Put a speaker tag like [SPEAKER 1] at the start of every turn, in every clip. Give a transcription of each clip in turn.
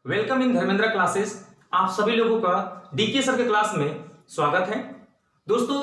[SPEAKER 1] Welcome in Dharmendra classes. आप सभी लोगों का डीके सर के क्लास में स्वागत है। दोस्तों,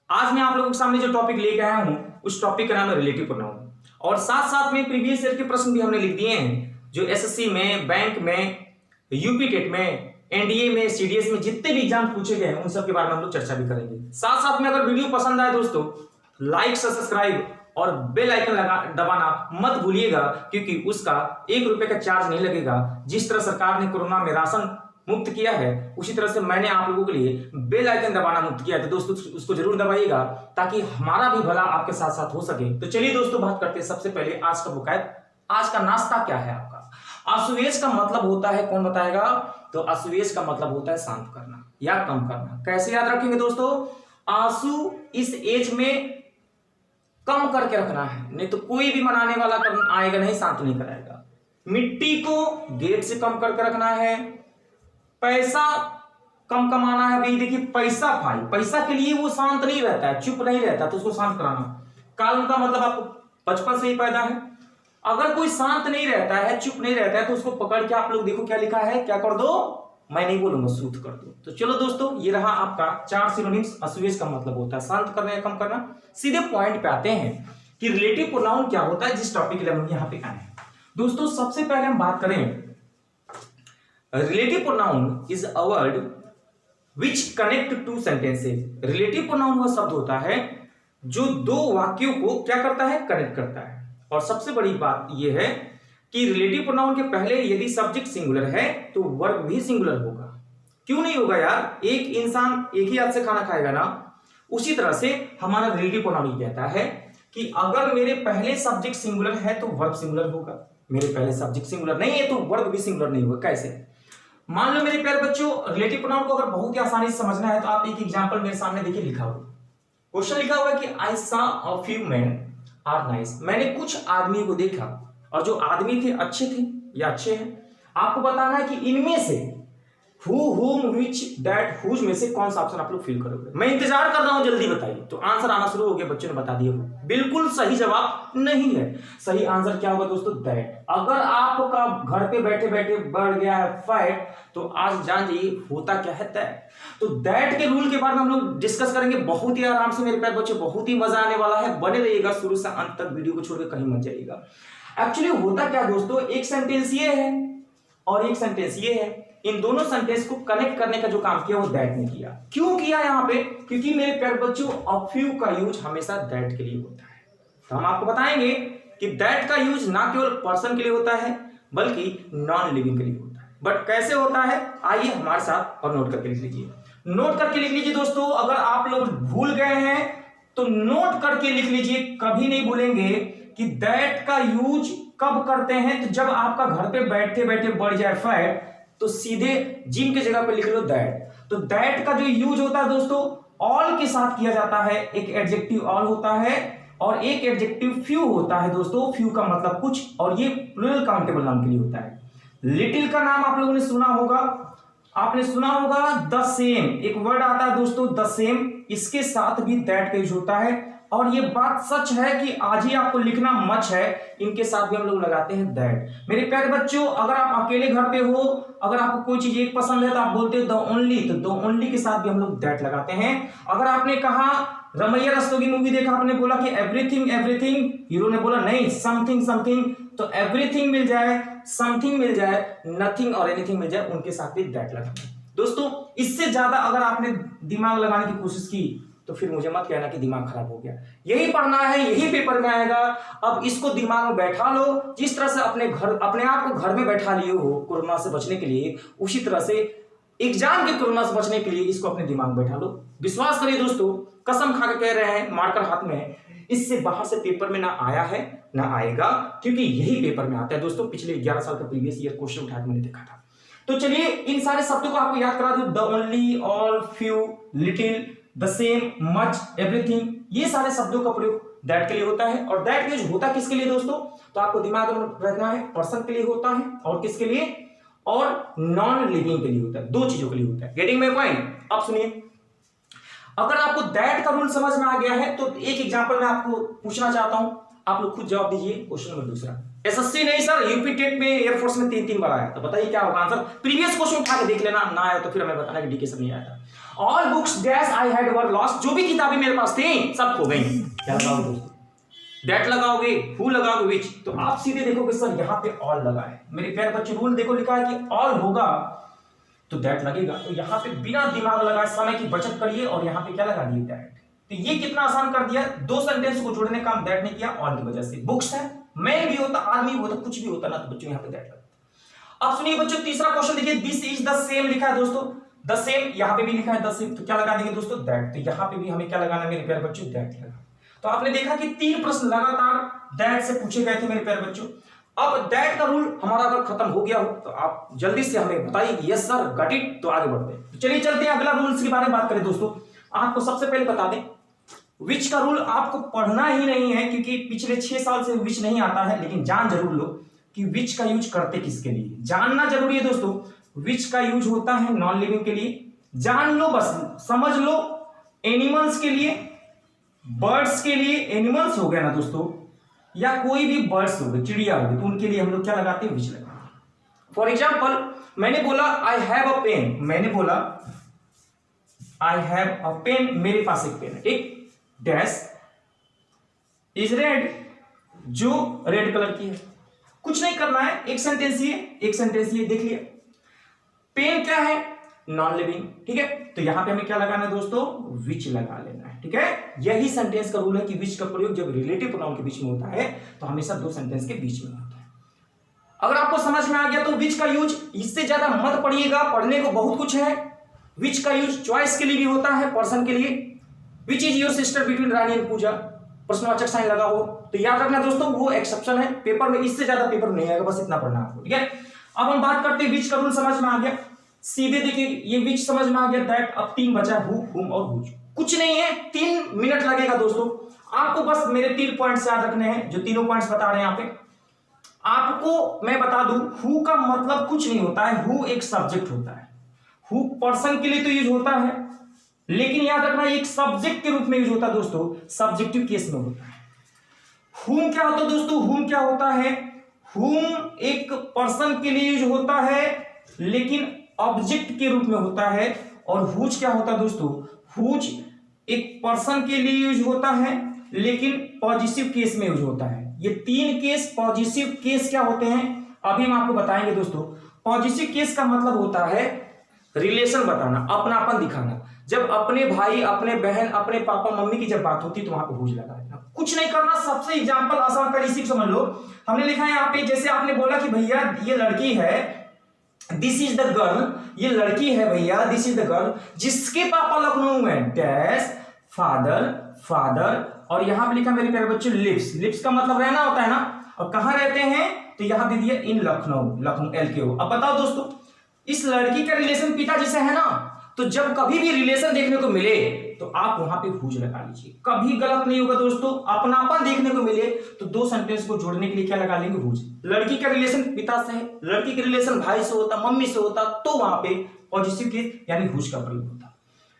[SPEAKER 1] आज मैं आप लोगों के सामने जो टॉपिक लेके आया हूं उस टॉपिक का नाम है रिलेटिव प्रोनाउन, और साथ साथ में प्रीवियस ईयर के प्रश्न भी हमने लिख दिए हैं जो एसएससी में, बैंक में, यूपी टेट में, एनडीए में, सीडीएस में जितने भी एग्जाम पूछे गए हैं उन सब के बारे में हम लोग चर्चा भी करेंगे। साथ साथ में अगर वीडियो पसंद आए दोस्तों, लाइक सब्सक्राइब और बेल आइकन दबाना मत भूलिएगा, क्योंकि उसका 1 रुपए का चार्ज नहीं लगेगा। जिस तरह सरकार ने कोरोना में राशन मुक्त किया है उसी तरह से मैंने आप लोगों के लिए बेल आइकन दबाना मुक्त किया है, तो दोस्तों उसको जरूर दबाइएगा ताकि हमारा भी भला आपके साथ साथ हो सके। तो चलिए दोस्तों, बात करते हैं सबसे पहले आज का बुकायब। आज का नाश्ता क्या है आपका? आशुवेश का मतलब होता है, कौन बताएगा? तो आशुवेश का मतलब होता है शांत करना या कम करना। कैसे याद रखेंगे दोस्तों? आंसू इस एज में कम करके रखना है, नहीं तो कोई भी मनाने वाला आएगा नहीं, शांत नहीं कराएगा। मिट्टी को गेट से कम करके रखना है। पैसा कम कमाना है। भाई देखिए, पैसा भाई पैसा के लिए वो शांत नहीं रहता है, चुप नहीं रहता, तो उसको शांत कराना। काल का मतलब आपको बचपन से ही पैदा है। अगर कोई शांत नहीं रहता है, चुप नहीं रहता है, तो उसको पकड़ के आप लोग देखो क्या लिखा है, क्या कर दो? मैं नहीं बोलूंगा, सूत कर दो। तो चलो दोस्तों, ये रहा आपका 4 सिनोनिम्स। आशुवेश का मतलब होता है शांत करना या कम करना। सीधे पॉइंट पे आते हैं कि रिलेटिव प्रोनाउन क्या होता है, जिस टॉपिक के लिए हम यहाँ पे आए हैं। दोस्तों, सबसे पहले हम बात करें, relative pronoun is a word which connect to sentences. Relative pronoun वह शब्द होता है जो दो वाक्यों को क्या करता है, कनेक्ट करता है। और सबसे बड़ी बात यह है कि रिलेटिव प्रोनाउन के पहले यदि सब्जेक्ट सिंगुलर है तो वर्ब भी सिंगुलर होगा। क्यों नहीं होगा यार? एक इंसान एक ही हाथ से खाना खाएगा ना, उसी तरह से हमारा रिलेटिव प्रोनाउन कहता है कि अगर मेरे पहले सब्जेक्ट सिंगुलर है तो वर्ब सिंगुलर होगा, मेरे पहले सब्जेक्ट सिंगुलर नहीं है तो वर्ब भी सिंगुलर नहीं होगा। कैसे? मान लो मेरे प्यारे बच्चों, रिलेटिव प्रोनाउन को अगर बहुत ही आसानी से समझना है तो आप एक एग्जांपल मेरे सामने देखिए, लिखा हुआ क्वेश्चन लिखा हुआ है कि I saw a few men are nice. मैंने कुछ आदमी को देखा, और जो आदमी थे अच्छे थे या अच्छे हैं। आपको बताना है कि इनमें से हु, हुम, व्हिच, दैट, हुज में से कौन सा ऑप्शन आप लोग फिल करोगे। मैं इंतजार कर रहा हूं, जल्दी बताइए। तो आंसर आना शुरू हो गया, बच्चों ने बता दिया। बिल्कुल सही जवाब नहीं है। सही आंसर क्या होगा दोस्तों? दैट। अगर आपका घर पे बैठे बैठे बढ़ गया है फैट, तो आज जान जाइए होता क्या है, दैट। तो दैट के रूल के बारे में हम लोग डिस्कस करेंगे बहुत ही आराम से मेरे प्यारे बच्चे, बहुत ही मजा आने वाला है। बने रहिएगा शुरू से अंत तक, वीडियो को छोड़कर कहीं मत जाइएगा। एक्चुअली होता क्या दोस्तों, एक सेंटेंस ये है और एक सेंटेंस ये है। इन दोनों सेंटेंस को कनेक्ट करने का जो काम किया वो दैट ने किया। क्यों किया यहां पे? क्योंकि मेरे प्यारे बच्चों, अ फ्यू का यूज हमेशा दैट के लिए होता है। तो हम आपको बताएंगे कि दैट का यूज ना केवल पर्सन के लिए होता है बल्कि नॉन लिविंग के लिए होता है। बट कैसे होता है, आइए हमारे साथ और नोट करके लिख लीजिए। नोट करके लिख लीजिए दोस्तों। अगर आप लोग भूल गए हैं तो नोट करके लिख लीजिए। कभी नहीं भूलेंगे कि दैट का यूज कब करते हैं, तो जब आपका घर पे बैठे बैठे बढ़ जाए फैट, तो सीधे जिम की जगह पे लिख लो दैट। तो दैट का जो यूज होता है दोस्तों, ऑल के साथ किया जाता है। एक एडजेक्टिव ऑल होता है और एक एडजेक्टिव फ्यू होता है दोस्तों। फ्यू का मतलब कुछ, और ये प्लूरल काउंटेबल नाउन के लिए होता है। लिटिल का नाम आप लोगों ने सुना होगा, आपने सुना होगा द सेम। एक वर्ड आता है दोस्तों द सेम, इसके साथ भी दैट का यूज होता है। और ये बात सच है कि आज ही आपको लिखना मच है, इनके साथ भी हम लोग लगाते हैं दैट। मेरे प्यारे बच्चों, अगर आप अकेले घर पे हो, अगर आपको कोई चीज एक पसंद है तो आप बोलते हो द ओनली, तो द ओनली के साथ भी हम लोग दैट लगाते हैं। अगर आपने कहा रमैया रस्तोगी मूवी देखा, आपने बोला कि एवरीथिंग एवरीथिंग, हीरो ने बोला नहीं समथिंग समथिंग, तो एवरीथिंग मिल जाए, समथिंग मिल जाए, नथिंग और एनीथिंग मिल जाए, उनके साथ भी दैट लगाते हैं दोस्तों। इससे ज्यादा अगर आपने दिमाग लगाने की कोशिश की तो फिर मुझे मत कहना कि दिमाग खराब हो गया। यही पढ़ना है, यही पेपर में आएगा। अब इसको दिमाग में बैठा लो। जिस तरह से अपने आप को घर में बैठा लिए हो कोरोना से बचने के लिए, उसी तरह से एग्जाम के कोरोना से बचने के लिए इसको अपने दिमाग में बैठा लो। विश्वास करिए दोस्तों, कसम खा के कह रहे हैं, मार्कर हाथ में है, इससे बाहर से पेपर में ना आया है ना आएगा, क्योंकि यही पेपर में आता है दोस्तों। पिछले 11 साल का प्रीवियस ईयर क्वेश्चन उठा के मैंने देखा था। तो चलिए इन सारे शब्दों को आपको याद करा दो। The only, all, few, little, the same, much, everything, ये सारे शब्दों का प्रयोग दैट के लिए होता है। और दैट का यूज होता किसके लिए दोस्तों? तो आपको दिमाग में रखना है, पर्सन के लिए होता है और किसके लिए? और नॉन लिविंग के लिए होता है। दो चीजों के लिए होता है। Getting my point? अब सुनिए, अगर आपको दैट का रूल समझ में आ गया है तो एक एग्जांपल मैं आपको पूछना चाहता हूं, आप लोग खुद जवाब दीजिए। क्वेश्चन नंबर दूसरा, एसएससी नहीं सर, यूपी टेट में एयरफोर्स में 3 बार आया। तो बताइए क्या होगा आंसर? प्रीवियस क्वेश्चन उठा के देख लेना, ना आया तो फिर हमें बताना कि डीके से नहीं आया था। All books dash I had were lost, जो भी किताबें मेरे पास थी सब खो गई। क्या लगाओगे दोस्तों? दैट लगाओगे, हु लगाओगे, विच। तो आप सीधे देखोगे सर यहाँ पे ऑल लगा है। मेरे प्यारे बच्चे रूल देखो, लिखा है कि ऑल होगा तो दैट लगेगा। तो यहाँ पे बिना दिमाग लगाए समय की बचत करिए और यहाँ पे क्या लगा दिए? दैट। तो ये कितना आसान कर दिया। 2 सेंटेंस को जोड़ने का काम दैट ने किया, ऑल की वजह से। बुक्स है, मैन भी होता, आदमी भी होता, कुछ भी होता ना, तो बच्चों यहाँ पे दैट लगता। अब सुनिए बच्चों, तीसरा क्वेश्चन देखिए, दिस इज द सेम लिखा है दोस्तों, द सेम यहाँ पे भी लिखा है द सेम, तो क्या लगा देंगे दोस्तों? दैट। तो यहाँ पे भी हमें क्या लगाना है मेरे प्यारे बच्चों? दैट लगा। तो आपने देखा कि 3 प्रश्न लगातार दैट से पूछे गए थे मेरे प्यारे बच्चों। अब दैट का रूल हमारा अगर खत्म हो गया हो तो आप जल्दी से हमें बताइए कि यस सर गॉट इट, तो आगे बढ़ते हैं। चलिए चलते हैं अगला रूल्स के बारे में बात करें दोस्तों। आपको सबसे पहले बता दें, विच का रूल आपको पढ़ना ही नहीं है क्योंकि पिछले 6 साल से विच नहीं आता है, लेकिन जान जरूर लो कि विच का यूज करते किसके लिए, जानना जरूरी है दोस्तों। विच का यूज होता है नॉन लिविंग के लिए, जान लो, बस समझ लो। एनिमल्स के लिए, बर्ड्स के लिए, एनिमल्स हो गया ना दोस्तों, या कोई भी बर्ड्स हो गए, चिड़िया हो गई, तो उनके लिए हम लोग क्या लगाते हैं? विच लगाते हैं। फॉर एग्जाम्पल मैंने बोला आई हैव अ पेन, मैंने बोला आई हैव अ पेन, मेरे पास एक पेन है, ठीक, डैश इज रेड, जो रेड कलर की है। कुछ नहीं करना है, एक सेंटेंस ये देख लिया। पेन क्या है? नॉन लिविंग, ठीक है। तो यहां पे हमें क्या लगाना है दोस्तों? विच लगा लेना है, ठीक है। यही सेंटेंस का रूल है कि विच का प्रयोग जब रिलेटिव प्रोनाउन के बीच में होता है तो हमेशा 2 सेंटेंस के बीच में होता है। अगर आपको समझ में आ गया तो विच का यूज इससे ज्यादा मत पढ़िएगा, पढ़ने को बहुत कुछ है। विच का यूज चॉइस के लिए भी होता है, पर्सन के लिए। Which is your sister between Rani and Pooja, प्रश्नवाचक साइन लगा हो तो याद रखना दोस्तों, वो एक्सेप्शन है पेपर में, इससे ज्यादा पेपर नहीं आएगा, बस इतना पढ़ना आपको, ठीक है। अब हम बात करते हैं विच का रूल समझ में आ गया, सीधे देखिए ये विच समझ में आ गया, दैट। अब 3 बचा, हु, हुम और हुज। कुछ नहीं है, 3 मिनट लगेगा दोस्तों आपको, बस मेरे 3 पॉइंट्स याद रखने हैं, जो तीनों पॉइंट्स बता रहे हैं यहाँ पे। आपको मैं बता दूं, हु का मतलब कुछ नहीं होता है, हु एक सब्जेक्ट होता है। हु पर्सन के लिए तो यूज होता है, लेकिन याद रखना एक सब्जेक्ट के रूप में यूज होता है दोस्तों, सब्जेक्टिव केस में होता है। हुम क्या होता है दोस्तों? हुम क्या होता है? हुम एक पर्सन के लिए यूज होता है लेकिन ऑब्जेक्ट के रूप में होता है। और हुज क्या होता है दोस्तों? हुज एक पर्सन के लिए यूज होता है लेकिन पॉजिटिव केस में यूज होता है। ये 3 केस पॉजिटिव केस क्या होते हैं अभी हम आपको बताएंगे दोस्तों। पॉजिटिव केस का मतलब होता है रिलेशन बताना, अपनापन दिखाना। जब अपने भाई, अपने बहन, अपने पापा मम्मी की जब बात होती तो वहां पे हुज लगा देना, कुछ नहीं करना। सबसे एग्जांपल आसान कर, इसी को समझ लो। हमने लिखा है यहाँ पे, जैसे आपने बोला कि भैया ये लड़की है, दिस इज द गर्ल, ये लड़की है भैया, दिस इज द गर्ल, जिसके पापा लखनऊ में, डैश फादर, और यहां पे लिखा मेरे प्यारे बच्चों लिव्स। लिव्स का मतलब रहना होता है ना, और कहां रहते हैं तो यहां पे दिया इन लखनऊ, LKO। अब बताओ दोस्तों, इस लड़की का रिलेशन पिताजी से है ना, तो जब कभी भी रिलेशन देखने को मिले तो आप वहां पे हुज लगा लीजिए, कभी गलत नहीं होगा दोस्तों। अपनापन देखने को मिले तो 2 सेंटेंस को जोड़ने के लिए क्या लगा लेंगे? हुज। लड़की का रिलेशन पिता से है, लड़की का रिलेशन भाई से होता, मम्मी से होता, तो वहां पे पॉजिटिव केस यानी हुज का प्रयोग होता।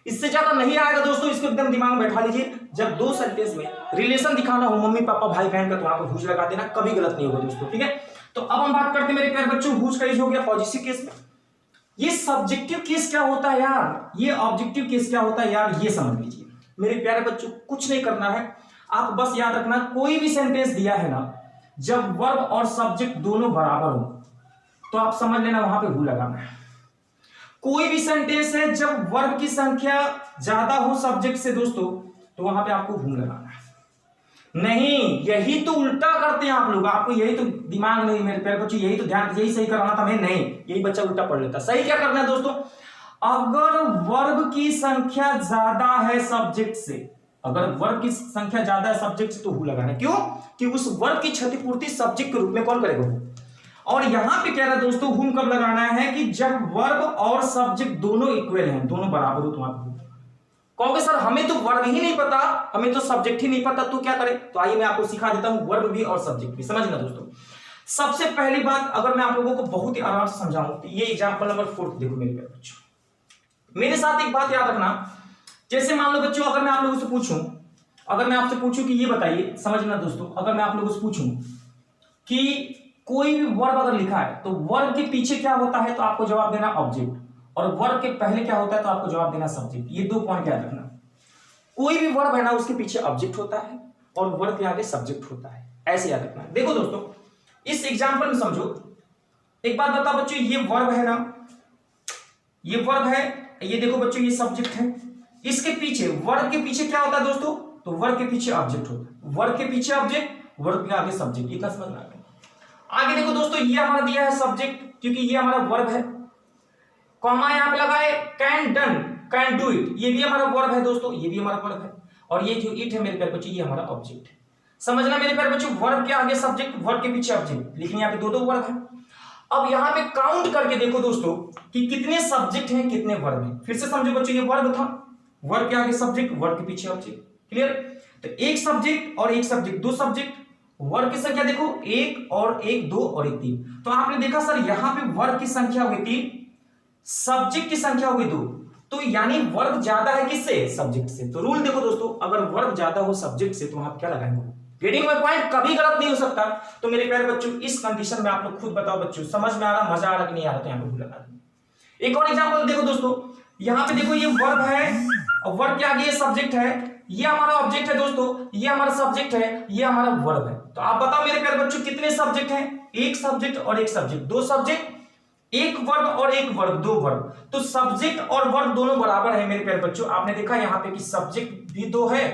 [SPEAKER 1] इससे ज्यादा नहीं आएगा दोस्तों, इसको एकदम दिमाग में बैठा लीजिए। जब 2 सेंटेंस में रिलेशन दिखाना हो मम्मी पापा भाई बहन का, तो वहां पे हुज लगा देना, कभी गलत नहीं होगा दोस्तों, ठीक है। तो अब हम बात करते हैं मेरे प्यारे बच्चों, हुज का यूज हो गया पॉजिटिव केस में। ये सब्जेक्टिव केस क्या होता है यार, ये ऑब्जेक्टिव केस क्या होता है यार, ये समझ लीजिए मेरे प्यारे बच्चों। कुछ नहीं करना है, आप बस याद रखना, कोई भी सेंटेंस दिया है ना, जब वर्ब और सब्जेक्ट दोनों बराबर हो तो आप समझ लेना वहां पे हु लगाना है। कोई भी सेंटेंस है जब वर्ब की संख्या ज्यादा हो सब्जेक्ट से दोस्तों, तो वहां पे आपको हु लगाना है। नहीं, यही तो उल्टा करते हैं आप लोग, आपको यही तो दिमाग नहीं मेरे प्यारे बच्चों, यही तो ध्यान, यही सही कराना था मैं, नहीं, यही बच्चा उल्टा पढ़ लेता। सही क्या करना है दोस्तों? अगर वर्ब की संख्या ज्यादा है सब्जेक्ट से, अगर वर्ब की संख्या ज्यादा है सब्जेक्ट से, तो हु लगाना है। क्यों? कि उस वर्ब की क्षतिपूर्ति सब्जेक्ट के रूप में कौन करेगा? हु। और यहां पे कह रहा है दोस्तों, हुम कब लगाना है कि जब वर्ब और सब्जेक्ट दोनों इक्वल हैं, दोनों बराबर हो, तो वहां पे कहोगे सर हमें तो वर्ब ही नहीं पता, हमें तो सब्जेक्ट ही नहीं पता, तो क्या करें? तो आइए मैं आपको सिखा देता हूं, वर्ब भी और सब्जेक्ट भी। समझना दोस्तों, सबसे पहली बात अगर मैं आप लोगों को बहुत ही आराम से समझाऊं तो ये एग्जांपल नंबर 4 देखो मेरे प्यारे बच्चों। मेरे साथ एक बात याद रखना, जैसे मान लो बच्चों, अगर मैं आप लोगों से पूछूं, अगर मैं आपसे पूछूं कि ये बताइए, समझना दोस्तों, अगर मैं आप लोगों से पूछूं कि कोई भी वर्ब अगर लिखा है तो वर्ब के पीछे क्या होता है तो आपको जवाब देना ऑब्जेक्ट, और वर्ब के पहले क्या होता है तो आपको जवाब देना सब्जेक्ट। ये 2 पॉइंट याद रखना। कोई भी वर्ब है ना उसके पीछे ऑब्जेक्ट होता है और वर्ब के आगे सब्जेक्ट होता है, ऐसे याद रखना। देखो दोस्तों इस एग्जांपल में समझो, एक बात बताओ बच्चों, ये वर्ब है ना, ये वर्ब है, ये देखो बच्चों ये सब्जेक्ट है, इसके पीछे वर्ब के पीछे क्या होता है दोस्तों, तो वर्ब के पीछे ऑब्जेक्ट होता है, वर्ब के पीछे ऑब्जेक्ट, वर्ब के आगे सब्जेक्ट। इतना समझना है। आगे देखो दोस्तों ये हमारा दिया है सब्जेक्ट, क्योंकि ये हमारा वर्ब है, कॉमा यहां पे लगाए, can done, can do it, ये भी हमारा वर्ब है दोस्तों, ये भी हमारा वर्ब है, और ये जो इट है मेरे प्यारे बच्चों ये हमारा ऑब्जेक्ट है। समझना मेरे प्यारे बच्चों, वर्ब के आगे सब्जेक्ट, वर्ब के पीछे ऑब्जेक्ट, लेकिन यहाँ पे 2 वर्ब है। अब यहाँ पे काउंट करके देखो दोस्तों कि कितने सब्जेक्ट हैं कितने वर्ब हैं। फिर से समझो बच्चों, ये वर्ब था, वर्ब के आगे सब्जेक्ट, वर्ब के पीछे ऑब्जेक्ट, क्लियर। तो एक सब्जेक्ट और एक सब्जेक्ट, 2 सब्जेक्ट, वर्ब की संख्या देखो 1 और 1 2 और 1 3। तो आपने देखा सर यहाँ पे वर्ब की संख्या हो गई 3, सब्जेक्ट की संख्या हो गई 2, तो यानी वर्ब ज्यादा है किससे, सब्जेक्ट से। तो रूल देखो दोस्तों, अगर वर्ब ज्यादा हो सब्जेक्ट से तो आप क्या लगाएंगे, गेटिंग माय पॉइंट, कभी गलत नहीं हो सकता। तो मेरे प्यारे बच्चों इस कंडीशन में आप लोग खुद बताओ बच्चों, समझ में आ रहा, मजा आ रहा कि नहीं आ रहा, तो यहाँ पे भूल लगा देंगे। एक और एग्जांपल देखो दोस्तों, यहाँ पे देखो ये वर्ब है और वर्ब के आगे ये सब्जेक्ट है, ये हमारा ऑब्जेक्ट है दोस्तों, ये हमारा सब्जेक्ट है, ये हमारा वर्ब है। तो आप बताओ मेरे प्यारे बच्चों कितने सब्जेक्ट हैं, एक सब्जेक्ट और एक सब्जेक्ट, 2 सब्जेक्ट, एक वर्ब और एक वर्ब, 2 वर्ब। तो सब्जेक्ट और वर्ब दोनों बराबर है मेरे प्यारे बच्चों। आपने देखा यहाँ पे कि सब्जेक्ट भी 2 है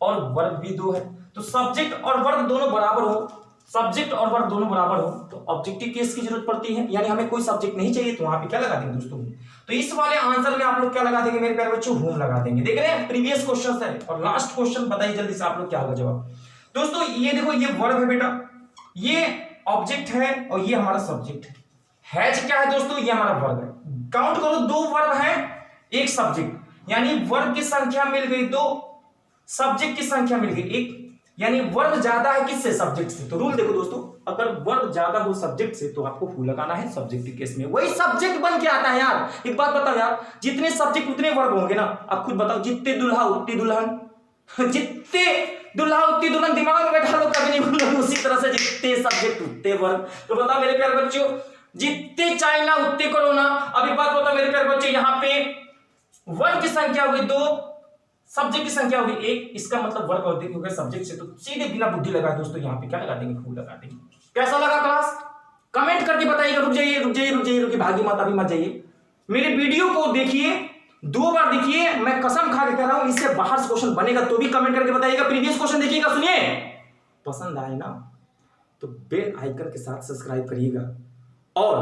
[SPEAKER 1] और वर्ब भी 2 है, तो सब्जेक्ट और वर्ब दोनों बराबर हो, सब्जेक्ट और वर्ब दोनों बराबर हो तो ऑब्जेक्टिव केस की जरूरत पड़ती है, यानी हमें कोई सब्जेक्ट नहीं चाहिए तो वहां पे क्या लगा देंगे दोस्तों। तो इस वाले आंसर में आप लोग क्या लगा देंगे मेरे प्यारे बच्चों, होम लगा देंगे। देख रहे हैं प्रीवियस क्वेश्चन है, और लास्ट क्वेश्चन बताइए जल्दी से आप लोग क्या होगा जवाब। दोस्तों ये देखो ये वर्ब है बेटा, ये ऑब्जेक्ट है और ये हमारा सब्जेक्ट है। हैज क्या है दोस्तों, ये हमारा वर्ब है। काउंट करो 2 वर्ब है 1 सब्जेक्ट, यानी वर्ब की संख्या मिल गई 2, सब्जेक्ट की संख्या मिल गई 1, यानी वर्ब ज्यादा है किससे, सब्जेक्ट से। तो रूल देखो दोस्तों, अगर वर्ब ज्यादा हो सब्जेक्ट से तो आपको फूल लगाना है सब्जेक्ट के केस में, वही सब्जेक्ट बन के आता है यार। एक बात बताओ यार, जितने सब्जेक्ट उतने वर्ब होंगे ना, आप खुद बताओ, जितने दुल्हा उतनी दुल्हन, जितने दुल्हा उतनी दुल्हन, दिमाग में बैठा लो कभी नहीं भूलोगे। उसी तरह से जितने सब्जेक्ट उतने वर्ब। तो बताओ मेरे प्यारे बच्चों, जितने चाइना उतने कोरोना। अब एक बात बताओ मेरे प्यारे बच्चों, यहाँ पे वर्ब की संख्या होगी 2, सब्जेक्ट की संख्या होगी 1, इसका मतलब वर्ब अधिक हो गया सब्जेक्ट से। तो सीधे बिना बुद्धि लगाए दोस्तों यहाँ पे क्या लगा देंगे, फूल लगा देंगे। कैसा लगा क्लास, कमेंट करके बताइएगा। रुक जाइए रुक जाइए रुक जाइए, रुकिए, भागी मत, अभी मत जाइए। मेरे वीडियो को देखिए, 2 बार देखिए, मैं कसम खा के कह रहा हूं इससे बाहर से क्वेश्चन बनेगा तो भी कमेंट करके बताइएगा। प्रीवियस क्वेश्चन देखिएगा, सुनिए, पसंद आए ना तो बेल आइकन के साथ सब्सक्राइब करिएगा। और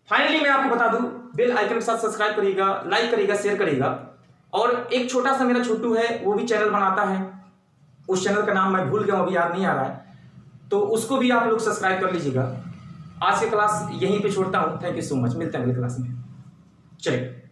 [SPEAKER 1] फाइनली मैं आपको बता दूं, बेल आइकन के साथ सब्सक्राइब करिएगा, लाइक करिएगा, शेयर करिएगा। और एक छोटा सा मेरा छोटू है, वो भी चैनल बनाता है, उस चैनल का नाम मैं भूल गया हूं, अभी याद नहीं आ रहा है, तो उसको भी आप लोग सब्सक्राइब कर लीजिएगा। आज की क्लास यहीं पे छोड़ता हूं, थैंक यू सो मच, मिलते हैं अगली क्लास में, चलिए।